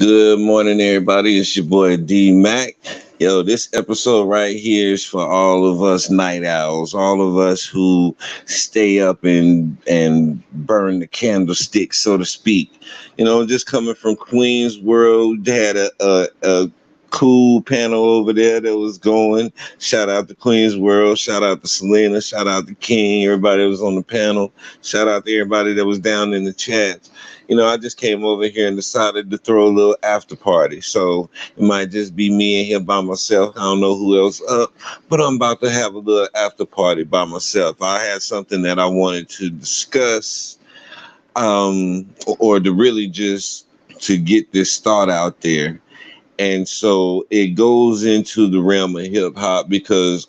Good morning, everybody. It's your boy D Mac. Yo, this episode right here is for all of us night owls, all of us who stay up and burn the candlestick, so to speak. Just coming from Queens World, they had a cool panel over there that was going. Shout out to Queens World. Shout out to Selena. Shout out to King. Everybody that was on the panel. Shout out to everybody that was down in the chat. I just came over here and decided to throw a little after party. So it might just be me and him by myself. I don't know who else up, but I'm about to have a little after party by myself. I had something that I wanted to discuss, or to really just to get this thought out there. And so it goes into the realm of hip hop because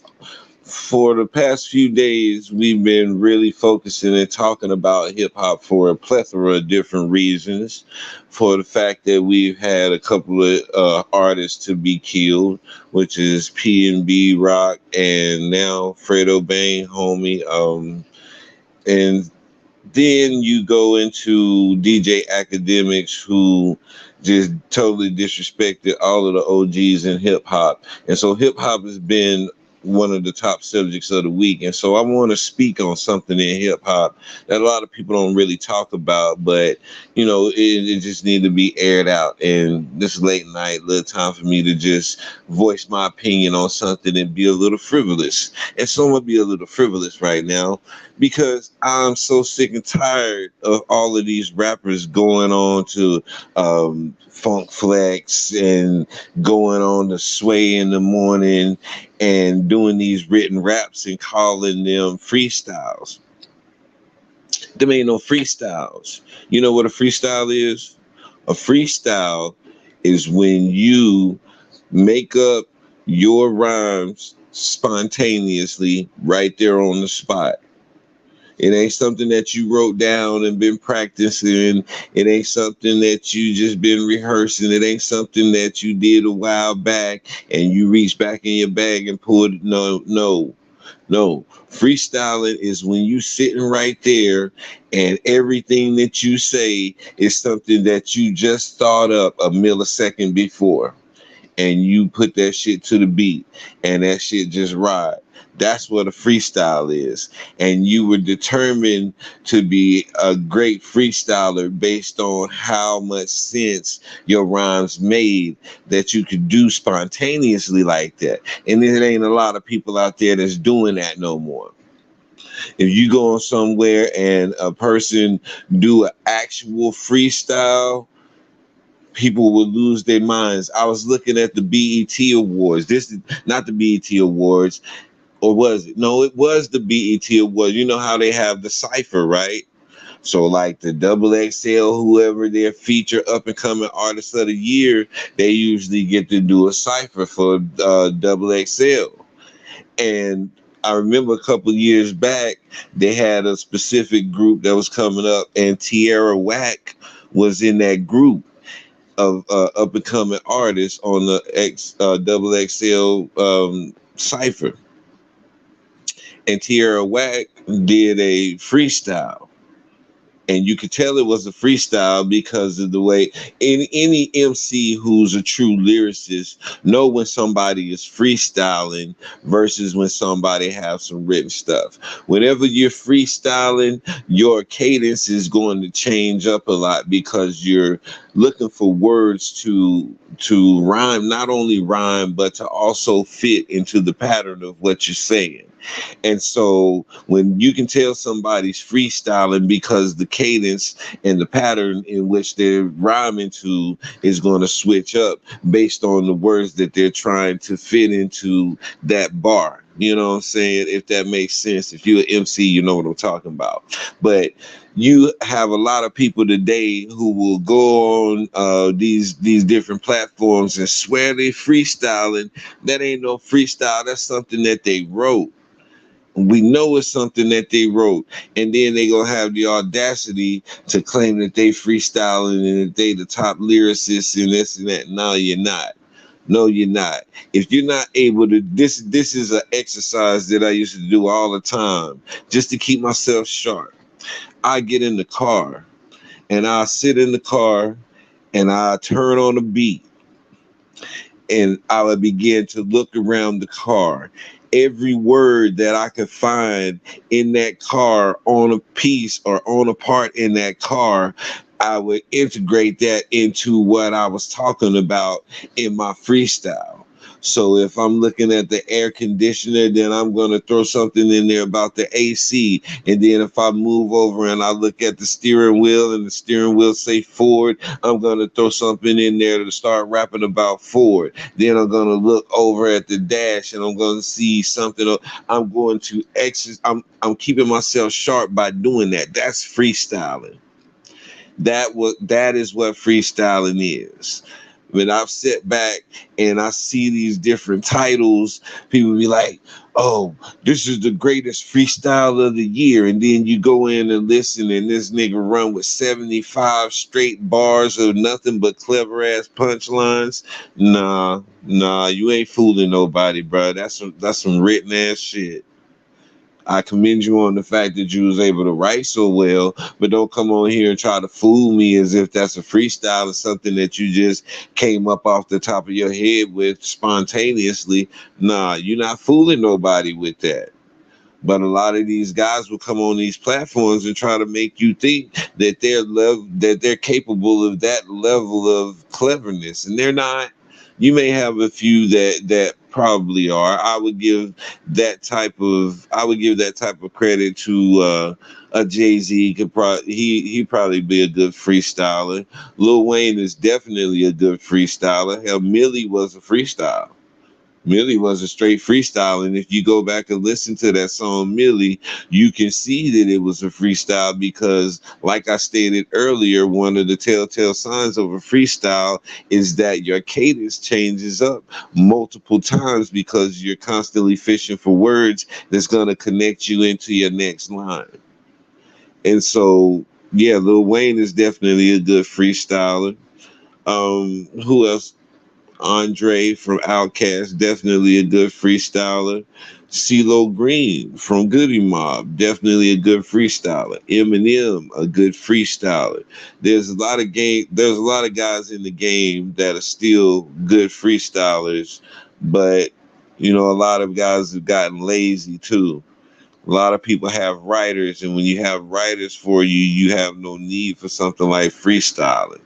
for the past few days, we've been really focusing and talking about hip hop for a plethora of different reasons. For the fact that we've had a couple of artists to be killed, which is P&B Rock and now Fredo Bang, homie. And then you go into DJ Academics, who just totally disrespected all of the OGs in hip hop. And so hip hop has been one of the top subjects of the week. And so I want to speak on something in hip hop that a lot of people don't really talk about, but it just need to be aired out. And this late night, little time for me to just voice my opinion on something and be a little frivolous. And so I'm gonna be a little frivolous right now because I'm so sick and tired of all of these rappers going on to Funk Flex and going on to Sway in the morning and doing these written raps and calling them freestyles. Them ain't no freestyles. You know what a freestyle is? A freestyle is when you make up your rhymes spontaneously right there on the spot. It ain't something that you wrote down and been practicing. It ain't something that you just been rehearsing. It ain't something that you did a while back and you reached back in your bag and pulled it. No. Freestyling is when you sitting right there and everything that you say is something that you just thought up a millisecond before. And you put that shit to the beat and that shit just ride. That's what a freestyle is. And you were determined to be a great freestyler based on how much sense your rhymes made that you could do spontaneously like that. And there ain't a lot of people out there that's doing that no more. If you go on somewhere and a person do an actual freestyle, people will lose their minds. I was looking at the BET Awards. This is not the BET Awards, or was it? No, it was the BET Awards. You know how they have the cipher, right? So like the Double XL, whoever their feature up and coming artist of the year, they usually get to do a cipher for Double XL. And I remember a couple years back, they had a specific group that was coming up, and Tierra Whack was in that group of up and coming artists on the Double XL cipher. And Tierra Whack did a freestyle. And you could tell it was a freestyle because of the way any MC who's a true lyricist know when somebody is freestyling versus when somebody has some written stuff. Whenever you're freestyling, your cadence is going to change up a lot because you're looking for words to rhyme, not only rhyme, but to also fit into the pattern of what you're saying. And so when you can tell somebody's freestyling because the cadence and the pattern in which they're rhyming to is going to switch up based on the words that they're trying to fit into that bar. You know what I'm saying? If that makes sense. If you're an MC, you know what I'm talking about. But you have a lot of people today who will go on these different platforms and swear they freestyling. That ain't no freestyle. That's something that they wrote. We know it's something that they wrote, and then they gonna have the audacity to claim that they freestyling and that they the top lyricists and this and that. No, you're not. No, you're not. If you're not able to, this is an exercise that I used to do all the time just to keep myself sharp. I get in the car and I'll sit in the car and I turn on the beat and I would begin to look around the car. Every word that I could find in that car on a piece or on a part in that car, I would integrate that into what I was talking about in my freestyle. So if I'm looking at the air conditioner, then I'm going to throw something in there about the AC. And then if I move over and I look at the steering wheel and the steering wheel say Ford, I'm going to throw something in there to start rapping about Ford. Then I'm going to look over at the dash and I'm going to see something. I'm going to exercise. I'm keeping myself sharp by doing that. That's freestyling. That is what freestyling is. When I've sit back and I see these different titles, people be like, "Oh, this is the greatest freestyle of the year," and then you go in and listen, and this nigga run with 75 straight bars of nothing but clever ass punchlines. Nah, you ain't fooling nobody, bro. That's some written ass shit. I commend you on the fact that you was able to write so well, but don't come on here and try to fool me as if that's a freestyle or something that you just came up off the top of your head with spontaneously. Nah, you're not fooling nobody with that. But a lot of these guys will come on these platforms and try to make you think that they're capable of that level of cleverness, and they're not. You may have a few that probably are. I would give that type of credit to a Jay-Z. He probably be a good freestyler. Lil Wayne is definitely a good freestyler. Hell, Millie was a freestyle. Millie was a straight freestyle, and if you go back and listen to that song Millie, you can see that it was a freestyle because, like I stated earlier, one of the telltale signs of a freestyle is that your cadence changes up multiple times because you're constantly fishing for words that's going to connect you into your next line. And so, yeah, Lil Wayne is definitely a good freestyler. Who else? Andre from Outkast, definitely a good freestyler. CeeLo Green from Goody Mob, definitely a good freestyler. Eminem, a good freestyler. There's a lot of guys in the game that are still good freestylers, but a lot of guys have gotten lazy too. A lot of people have writers, and when you have writers for you, you have no need for something like freestyling.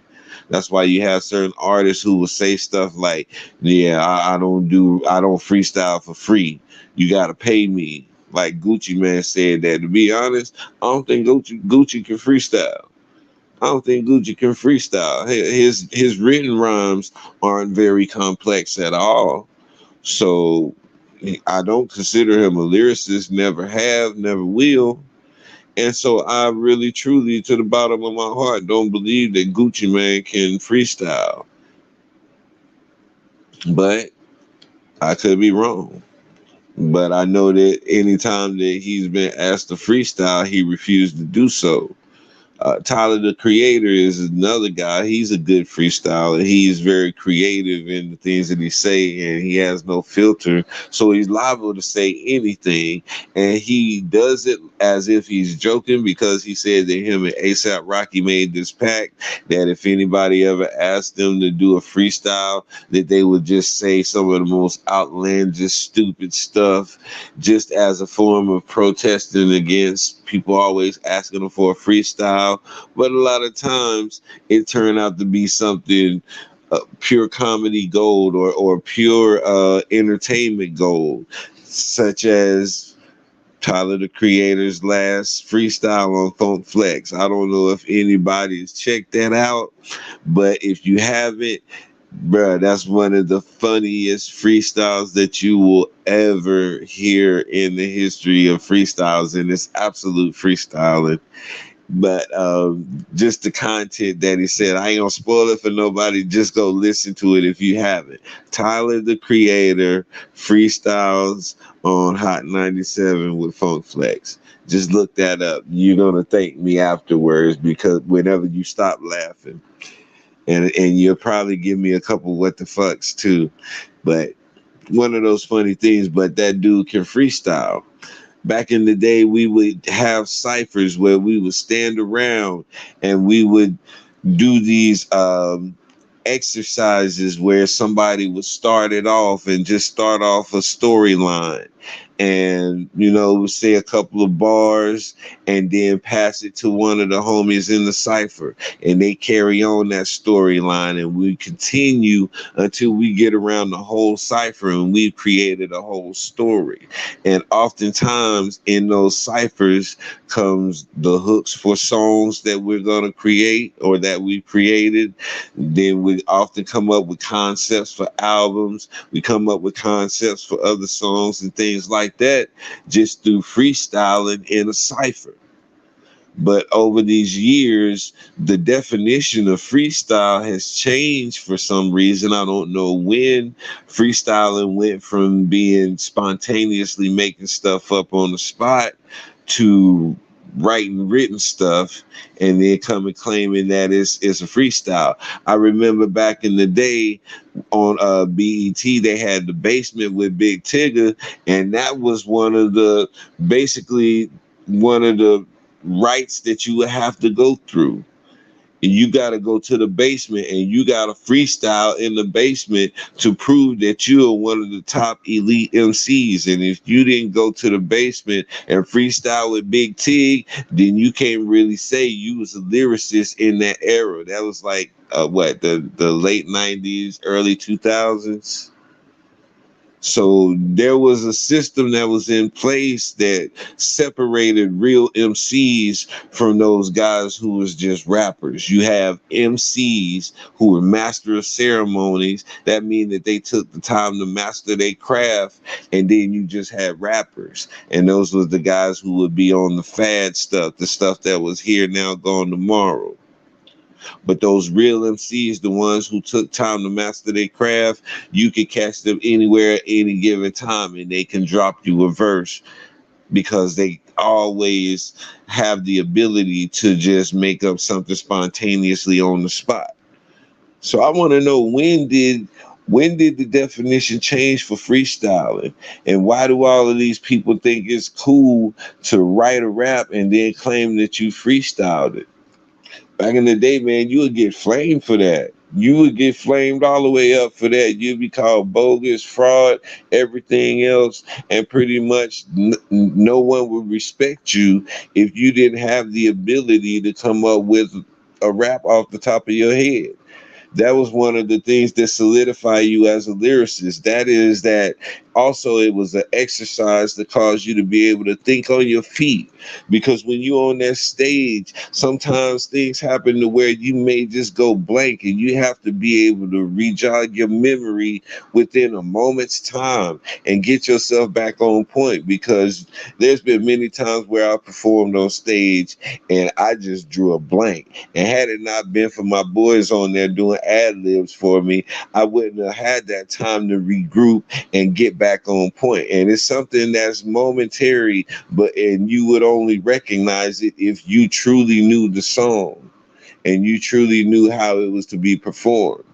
That's why you have certain artists who will say stuff like, "Yeah, I don't freestyle for free. You gotta pay me." Like Gucci Man said that. To be honest, I don't think Gucci can freestyle. I don't think Gucci can freestyle. His written rhymes aren't very complex at all. So I don't consider him a lyricist. Never have, never will. And so I really, truly, to the bottom of my heart, don't believe that Gucci Man can freestyle. But I could be wrong. But I know that anytime that he's been asked to freestyle, he refused to do so. Tyler, the Creator, is another guy. He's a good freestyler. He's very creative in the things that he say, and he has no filter. So he's liable to say anything, and he does it as if he's joking because he said that him and ASAP Rocky made this pact that if anybody ever asked them to do a freestyle, that they would just say some of the most outlandish, stupid stuff, just as a form of protesting against people always asking them for a freestyle. But a lot of times it turned out to be something pure comedy gold or pure entertainment gold, such as Tyler the Creator's last freestyle on Funk Flex. I don't know if anybody's checked that out, but if you haven't, bruh, that's one of the funniest freestyles that you will ever hear in the history of freestyles, and it's absolute freestyling. But just the content that he said, I ain't gonna spoil it for nobody. Just go listen to it if you haven't. Tyler the Creator freestyles on Hot 97 with Funk Flex. Just look that up. You're gonna thank me afterwards because whenever you stop laughing, and you'll probably give me a couple what the fucks too. But one of those funny things. But that dude can freestyle. Back in the day, we would have ciphers where we would stand around and we would do these exercises where somebody would start it off and just start off a storyline, and say a couple of bars and then pass it to one of the homies in the cipher, and they carry on that storyline, and we continue until we get around the whole cipher and we've created a whole story. And oftentimes in those ciphers comes the hooks for songs that we're going to create or that we created. Then we often come up with concepts for albums. We come up with concepts for other songs and things like that just through freestyling in a cipher. But over these years, the definition of freestyle has changed for some reason. I don't know when. Freestyling went from being spontaneously making stuff up on the spot to writing written stuff, and then coming claiming that it's a freestyle. I remember back in the day on BET, they had The Basement with Big Tigger, and that was basically one of the rights that you would have to go through. And you got to go to the basement and you got to freestyle in the basement to prove that you are one of the top elite MCs. And if you didn't go to the basement and freestyle with Big Tig, then you can't really say you was a lyricist in that era. That was like the late 90s, early 2000s. So there was a system that was in place that separated real MCs from those guys who was just rappers. You have MCs who were master of ceremonies. That means that they took the time to master their craft. And then you just had rappers. And those were the guys who would be on the fad stuff, the stuff that was here now, gone tomorrow. But those real MCs, the ones who took time to master their craft, you can catch them anywhere at any given time and they can drop you a verse because they always have the ability to just make up something spontaneously on the spot. So I want to know, when did the definition change for freestyling, and why do all of these people think it's cool to write a rap and then claim that you freestyled it? Back in the day, man, you would get flamed for that. You would get flamed all the way up for that. You'd be called bogus, fraud, everything else, and pretty much no one would respect you if you didn't have the ability to come up with a rap off the top of your head. That was one of the things that solidify you as a lyricist. That is that also it was an exercise that caused you to be able to think on your feet. Because when you're on that stage, sometimes things happen to where you may just go blank, and you have to be able to rejog your memory within a moment's time and get yourself back on point. Because there's been many times where I performed on stage and I just drew a blank. And had it not been for my boys on there doing ad libs for me, I wouldn't have had that time to regroup and get back on point. And it's something that's momentary, and you would only recognize it if you truly knew the song and you truly knew how it was to be performed.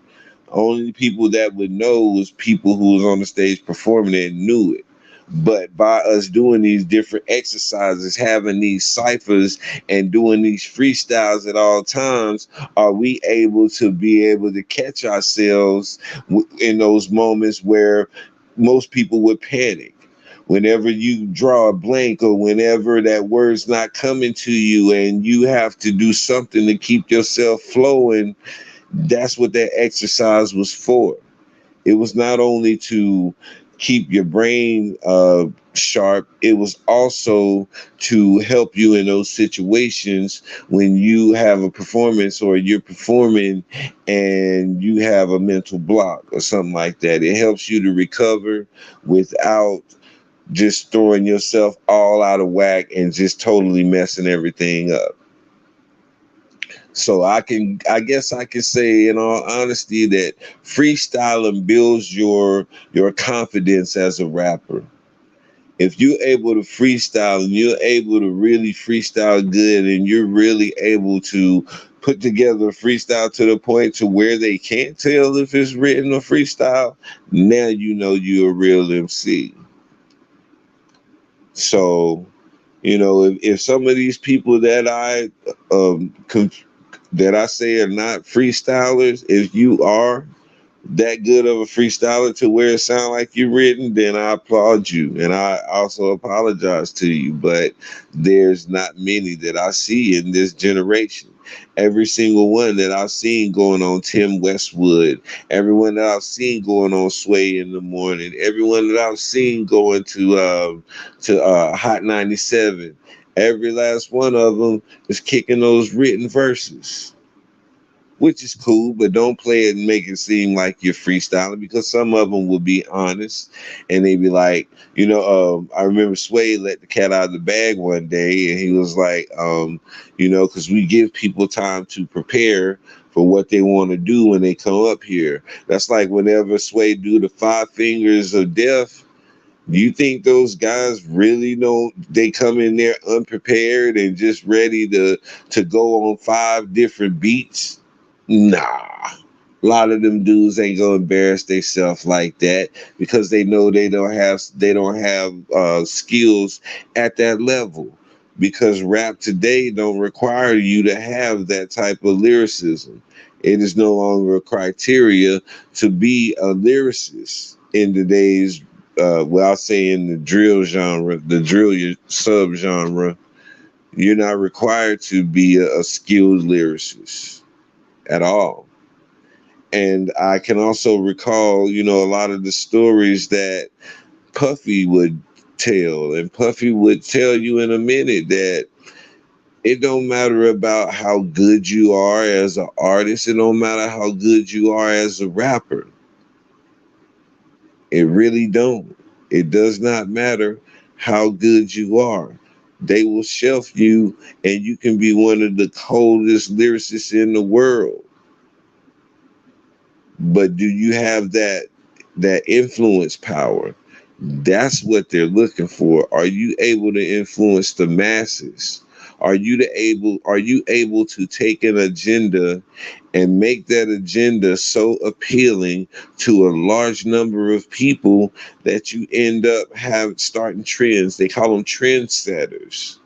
Only people that would know was people who was on the stage performing it and knew it. But by us doing these different exercises, having these ciphers and doing these freestyles at all times, are we able to catch ourselves in those moments where most people would panic? Whenever you draw a blank, or whenever that word's not coming to you and you have to do something to keep yourself flowing, that's what that exercise was for. It was not only to keep your brain sharp, it was also to help you in those situations when you have a performance or you're performing and you have a mental block or something like that. It helps you to recover without just throwing yourself all out of whack and just totally messing everything up. So I guess I can say in all honesty that freestyling builds your confidence as a rapper. If you're able to freestyle and you're able to really freestyle good, and you're really able to put together a freestyle to the point to where they can't tell if it's written or freestyle, now you know you're a real MC. So, if some of these people that I that I say are not freestylers, if you are that good of a freestyler to where it sounds like you're written, then I applaud you. And I also apologize to you. But there's not many that I see in this generation. Every single one that I've seen going on Tim Westwood, everyone that I've seen going on Sway in the Morning, everyone that I've seen going to Hot 97, every last one of them is kicking those written verses, which is cool, but don't play it and make it seem like you're freestyling, because some of them will be honest and they be like, I remember Sway let the cat out of the bag one day and he was like, because we give people time to prepare for what they want to do when they come up here. That's like whenever Sway do the 5 fingers of death. Do you think those guys really know they come in there unprepared and just ready to go on 5 different beats? Nah. A lot of them dudes ain't gonna embarrass themselves like that because they know they don't have skills at that level. Because rap today don't require you to have that type of lyricism. It is no longer a criteria to be a lyricist in today's I'll say in the drill genre, the drill subgenre. You're not required to be a skilled lyricist at all. And I can also recall, a lot of the stories that Puffy would tell. And Puffy would tell you in a minute that it don't matter about how good you are as an artist. It don't matter how good you are as a rapper. It really don't. It does not matter how good you are. They will shelf you and you can be one of the coldest lyricists in the world. But do you have that influence power? That's what they're looking for. Are you able to influence the masses? Are you able to take an agenda and make that agenda so appealing to a large number of people that you end up starting trends? They call them trendsetters.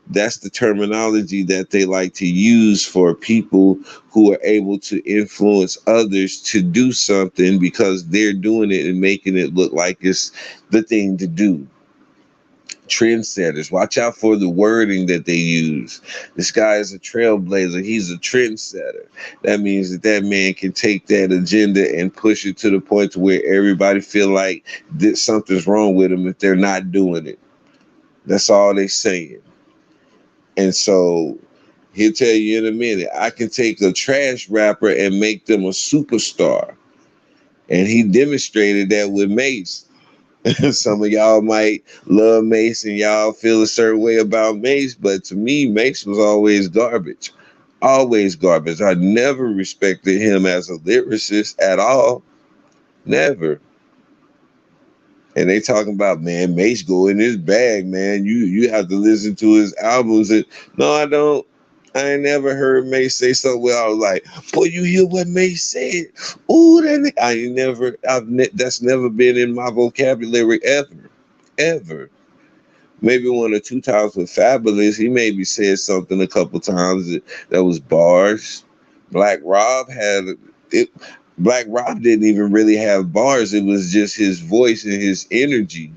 That's the terminology that they like to use for people who are able to influence others to do something because they're doing it and making it look like it's the thing to do. Trendsetters. Watch out for the wording that they use. This guy is a trailblazer. He's a trendsetter. That means that man can take that agenda and push it to the point to where everybody feel like that something's wrong with them if they're not doing it. That's all they saying. And so he'll tell you in a minute, I can take a trash rapper and make them a superstar. And he demonstrated that with Mace. Some of y'all might love Mace and y'all feel a certain way about Mace, but to me, Mace was always garbage. Always garbage. I never respected him as a lyricist at all. Never. And they talking about, man, Mace go in his bag, man. You have to listen to his albums. And no, I don't. I ain't never heard Mace say something where I was like, boy, you hear what Mace said? Ooh, I ain't never, that's never been in my vocabulary ever. Ever. Maybe one or two times with Fabulous, he maybe said something a couple times that was bars. Black Rob had it. Black Rob didn't even really have bars. It was just his voice and his energy.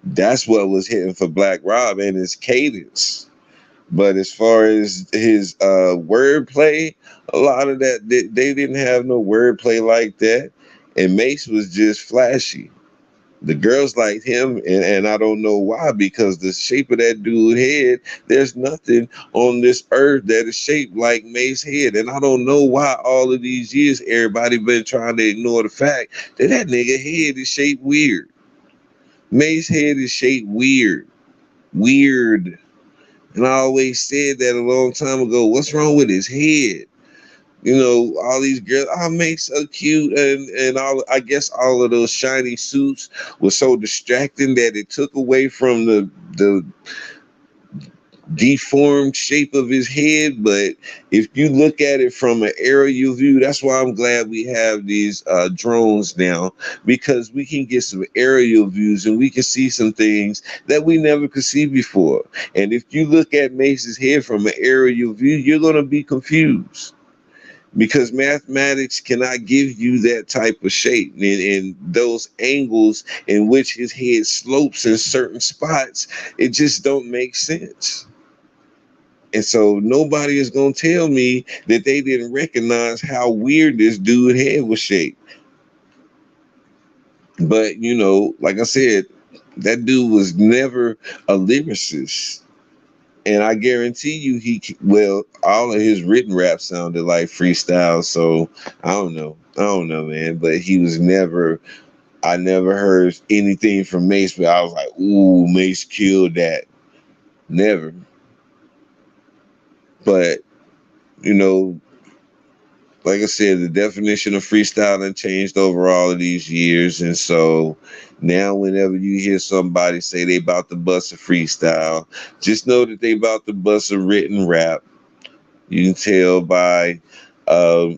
That's what was hitting for Black Rob and his cadence. But as far as his wordplay, a lot of that, they didn't have no wordplay like that. And Mace was just flashy. The girls liked him, and I don't know why, because the shape of that dude's head, there's nothing on this earth that is shaped like Mace's head. And I don't know why all of these years everybody been trying to ignore the fact that nigga head is shaped weird. Mace's head is shaped weird. Weird. And I always said that a long time ago. What's wrong with his head? All these girls, Mace so cute, and all. I guess all of those shiny suits were so distracting that it took away from the deformed shape of his head, but if you look at it from an aerial view, that's why I'm glad we have these drones now, because we can get some aerial views and we can see some things that we never could see before. And if you look at Macys head from an aerial view, you're going to be confused, because mathematics cannot give you that type of shape, and those angles in which his head slopes in certain spots, it just don't make sense. And so nobody is going to tell me that they didn't recognize how weird this dude head was shaped. But, you know, like I said, that dude was never a lyricist. And I guarantee you, well, all of his written rap sounded like freestyle. So I don't know, man. But he was never, I never heard anything from Mace, but I was like, ooh, Mace killed that. Never. But, you know, like I said, the definition of freestyling changed over all of these years. And so now whenever you hear somebody say they about to bust a freestyle, just know that they about to bust a written rap. You can tell by uh,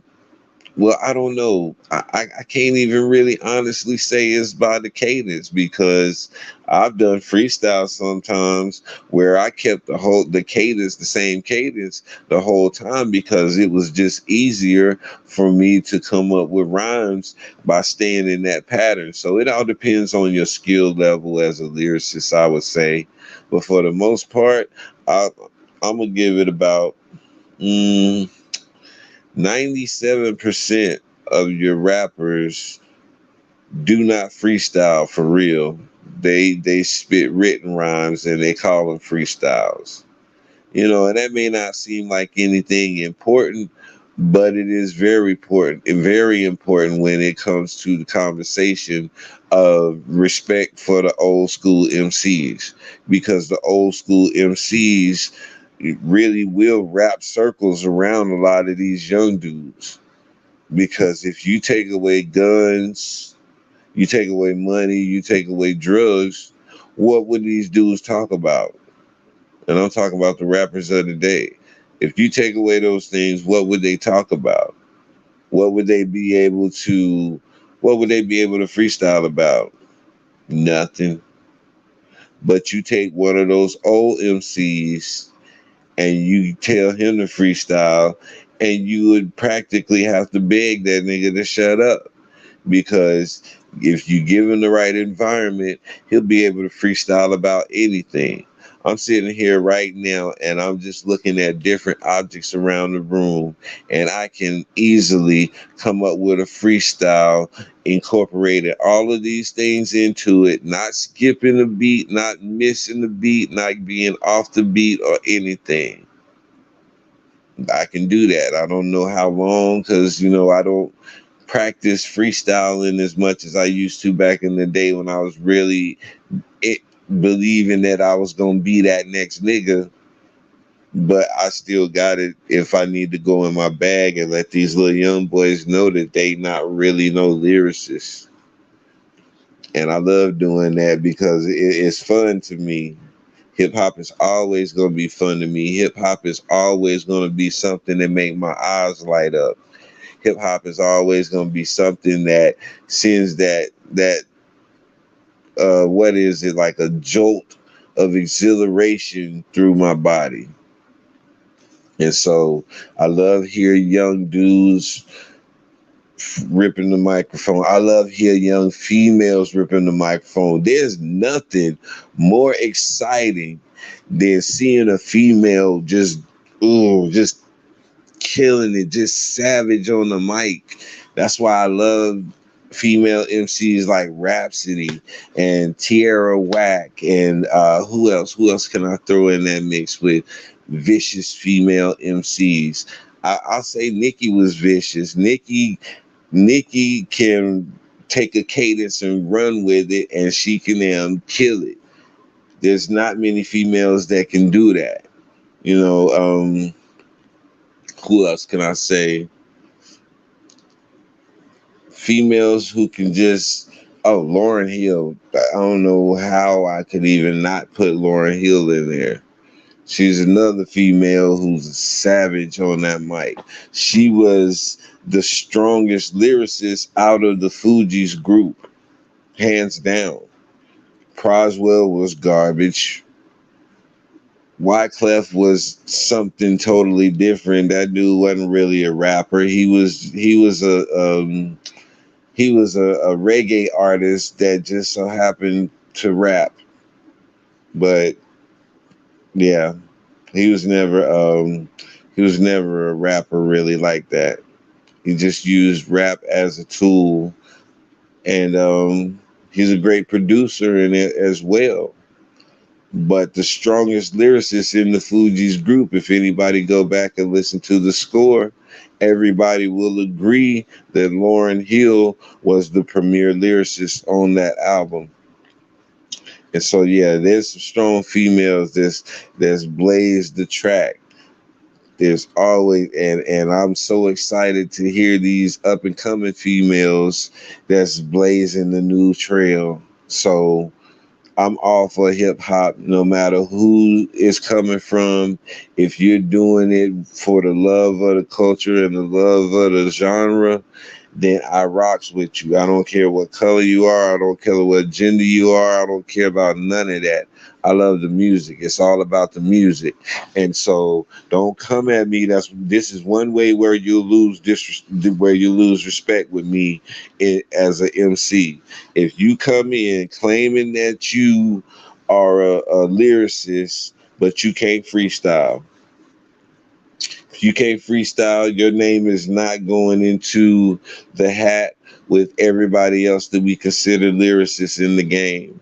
well, I don't know. I can't even really honestly say it's by the cadence, because I've done freestyle sometimes where I kept the cadence, the same cadence the whole time, because it was just easier for me to come up with rhymes by staying in that pattern. So it all depends on your skill level as a lyricist, I would say. But for the most part, I'm gonna give it about. 97% of your rappers do not freestyle for real. They spit written rhymes and they call them freestyles. You know, and that may not seem like anything important, but it is very important when it comes to the conversation of respect for the old school MCs, because the old school MCs really will wrap circles around a lot of these young dudes. Because if you take away guns, you take away money, you take away drugs, what would these dudes talk about? And I'm talking about the rappers of the day. If you take away those things, what would they talk about? What would they be able to freestyle about? Nothing. But you take one of those old MCs and you tell him to freestyle, and you would practically have to beg that nigga to shut up, because if you give him the right environment, he'll be able to freestyle about anything. I'm sitting here right now and I'm just looking at different objects around the room, and I can easily come up with a freestyle, incorporating all of these things into it, not skipping the beat, not missing the beat, not being off the beat or anything. I can do that. I don't know how long, because, you know, I don't practice freestyling as much as I used to back in the day when I was really it, believing that I was going to be that next nigga. But I still got it if I need to go in my bag and let these little young boys know that they not really no lyricists. And I love doing that because it's fun to me. Hip hop is always going to be fun to me. Hip hop is always going to be something that make my eyes light up. Hip hop is always going to be something that sends that what is it, like a jolt of exhilaration through my body. And so I love hear young dudes ripping the microphone. I love hear young females ripping the microphone. There's nothing more exciting than seeing a female just killing it, just savage on the mic. That's why I love female MCs like Rhapsody and Tierra Whack, and who else? Who else can I throw in that mix with vicious female MCs? I'll say Nikki was vicious. Nikki can take a cadence and run with it, and she can kill it. There's not many females that can do that. You know, who else can I say? Females who can just, oh, Lauryn Hill. I don't know how I could even not put Lauryn Hill in there. She's another female who's a savage on that mic. She was the strongest lyricist out of the Fugees group, hands down. Proswell was garbage. Wyclef was something totally different. That dude wasn't really a rapper. He was a reggae artist that just so happened to rap. But yeah, he was never a rapper really like that. He just used rap as a tool, and he's a great producer in it as well. But the strongest lyricist in the Fugees group, if anybody go back and listen to the score, everybody will agree that Lauryn Hill was the premier lyricist on that album. And so yeah, there's some strong females that's blazed the track. There's always, and I'm so excited to hear these up and coming females that's blazing the new trail. So I'm all for hip hop, no matter who it's coming from. If you're doing it for the love of the culture and the love of the genre, then I rocks with you. I don't care what color you are. I don't care what gender you are. I don't care about none of that. I love the music. It's all about the music. And so don't come at me. This is one way where where you lose respect with me as a MC. If you come in claiming that you are a lyricist, but you can't freestyle, if you can't freestyle, your name is not going into the hat with everybody else that we consider lyricists in the game.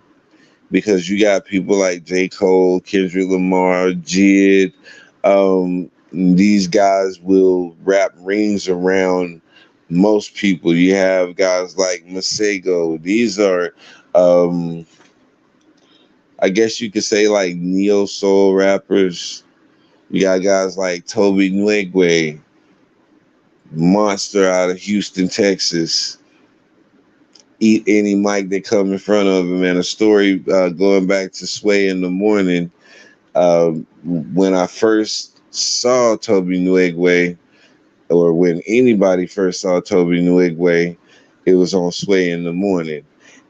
Because you got people like J. Cole, Kendrick Lamar, Jid. These guys will wrap rings around most people. You have guys like Masego. These are, um, I guess you could say, like neo soul rappers. You got guys like Toby Nugway, monster out of Houston, Texas. Eat any mic that come in front of him. And a story going back to Sway in the morning. When I first saw Toby Nugway, or when anybody first saw Toby Nugway, it was on Sway in the morning.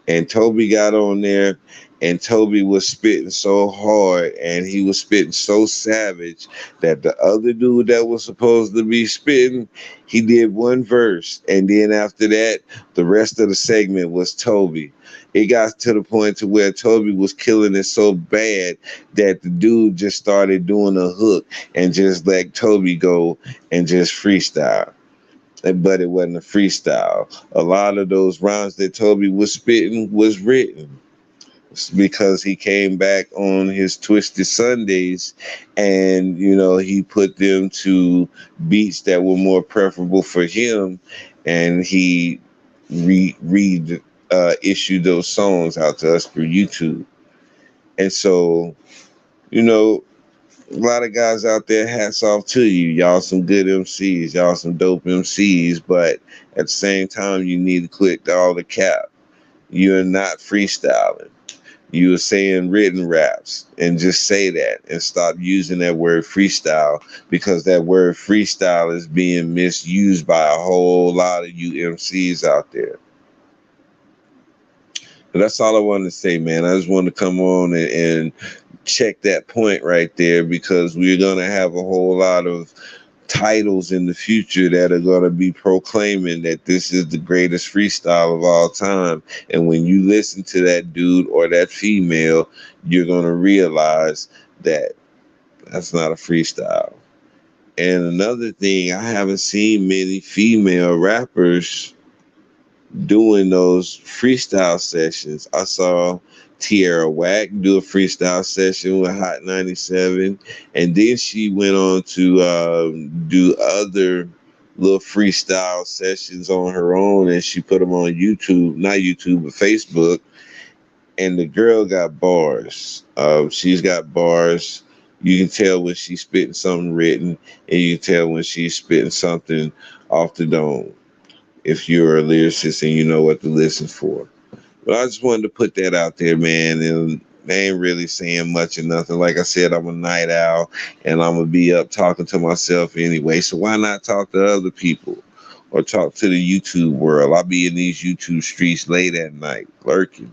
And Toby got on there, and Toby was spitting so hard and he was spitting so savage that the other dude that was supposed to be spitting, he did one verse, and then after that, the rest of the segment was Toby. It got to the point to where Toby was killing it so bad that the dude just started doing a hook and just let Toby go and just freestyle. But it wasn't a freestyle. A lot of those rhymes that Toby was spitting was written because he came back on his Twisted Sundays, and he put them to beats that were more preferable for him, and he issued those songs out to us through YouTube. And so, you know, a lot of guys out there, hats off to you. Y'all some good MCs. Y'all some dope MCs. But at the same time, you need to quit all the cap. You're not freestyling. You are saying written raps, and just say that and stop using that word freestyle, because that word freestyle is being misused by a whole lot of you MCs out there. But that's all I wanted to say, man. I just wanted to come on and check that point right there, because we're going to have a whole lot of titles in the future that are going to be proclaiming that this is the greatest freestyle of all time. And when you listen to that dude or that female, you're going to realize that that's not a freestyle. And another thing, I haven't seen many female rappers doing those freestyle sessions. I saw Tierra Whack do a freestyle session with Hot 97, and then she went on to do other little freestyle sessions on her own, and she put them on YouTube, not YouTube, but Facebook. And the girl got bars. She's got bars. You can tell when she's spitting something written, and you can tell when she's spitting something off the dome, if you're a lyricist and you know what to listen for. But I just wanted to put that out there, man. And They ain't really saying much or nothing. Like I said, I'm a night owl and I'm gonna be up talking to myself anyway. So why not talk to other people or talk to the YouTube world? I'll be in these YouTube streets late at night, lurking.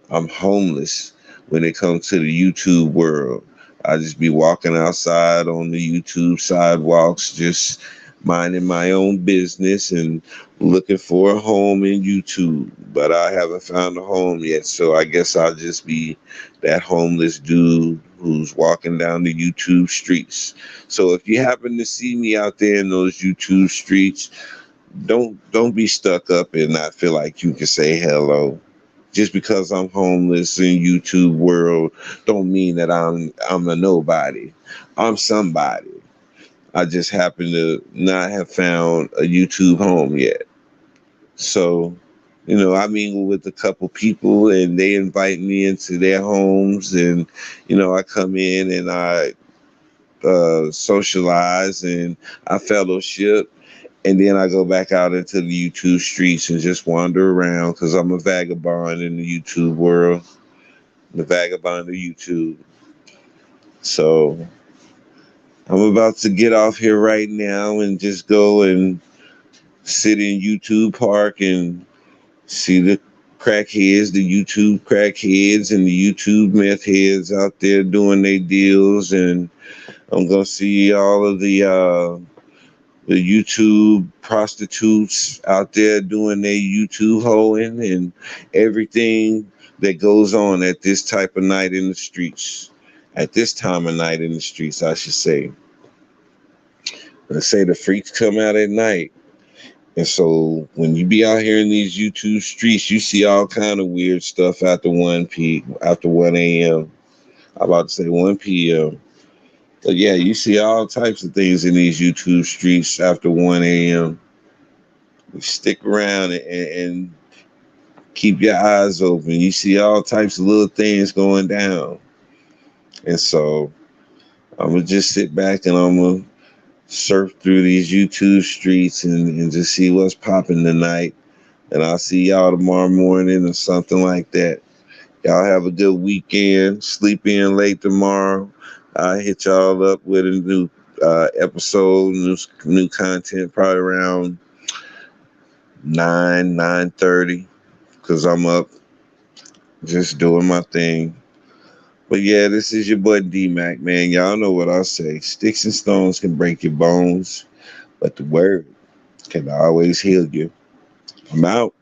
I'm homeless when it comes to the YouTube world. I just be walking outside on the YouTube sidewalks, just minding my own business and looking for a home in YouTube. But I haven't found a home yet, so I guess I'll just be that homeless dude who's walking down the YouTube streets. So if you happen to see me out there in those YouTube streets, don't be stuck up and not feel like you can say hello. Just because I'm homeless in YouTube world don't mean that I'm a nobody. I'm somebody. I just happen to not have found a YouTube home yet. So, I mingle with a couple people and they invite me into their homes, and I come in and I socialize and I fellowship, and then I go back out into the YouTube streets and just wander around because I'm a vagabond in the YouTube world, the vagabond of YouTube. So I'm about to get off here right now and just go and sit in YouTube Park and see the crackheads, the YouTube crackheads, and the YouTube meth heads out there doing their deals, and I'm gonna see all of the YouTube prostitutes out there doing their YouTube hoeing and everything that goes on at this type of night in the streets. At this time of night in the streets, I should say. Let's say the freaks come out at night. And so when you be out here in these YouTube streets, you see all kind of weird stuff after 1 a.m. I'm about to say 1 p.m. But yeah, you see all types of things in these YouTube streets after 1 a.m. Stick around and keep your eyes open. You see all types of little things going down. And so I'm going to just sit back and I'm going to surf through these YouTube streets and just see what's popping tonight. And I'll see y'all tomorrow morning or something like that. Y'all have a good weekend. Sleep in late tomorrow. I'll hit y'all up with a new episode, new content, probably around 9:30, because I'm up just doing my thing. But yeah, this is your boy D-Mac, man. Y'all know what I say. Sticks and stones can break your bones, but the word can always heal you. I'm out.